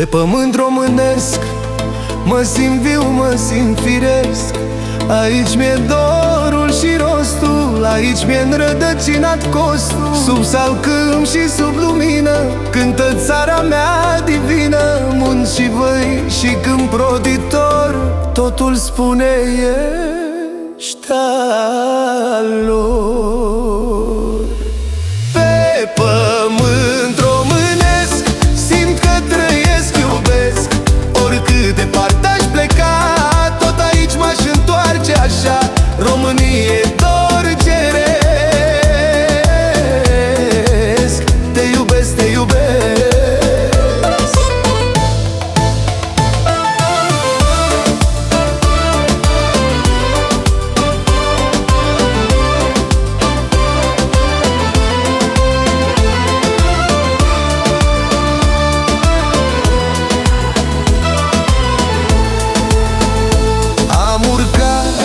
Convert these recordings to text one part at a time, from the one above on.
pământ românesc mă simt viu, mă simt firesc. Aici mi-e dorul și rostul, aici mi-e înrădăcinat costul. Sub salcâm și sub lumină cântă țara mea divină. Munți și văi și câmp roditor, totul spune ești al lor. Pe pământ românesc simt că trăiesc, iubesc. Oricât departe aș pleca, tot aici m-aș întoarce așa. Românie dor ceresc, te iubesc, te iubesc.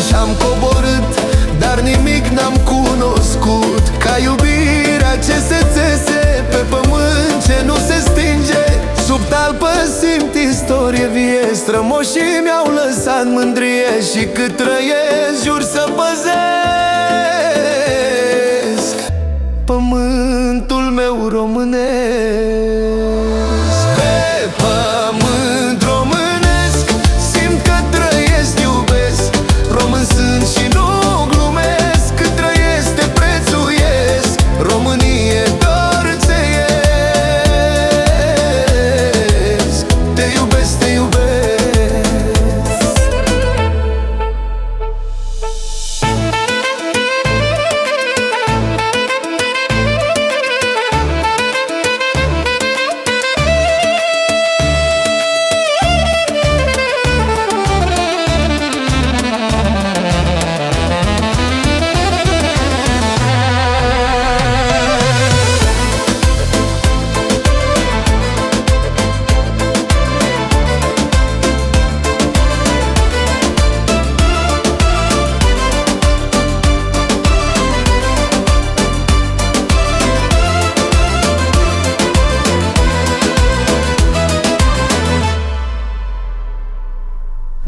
Și-am coborât, dar nimic n-am cunoscut ca iubirea ce se țese pe pământ, ce nu se stinge. Sub talpă simt istorie vie, strămoșii mi-au lăsat mândrie. Și cât trăiesc, jur să păzesc pământul meu românesc.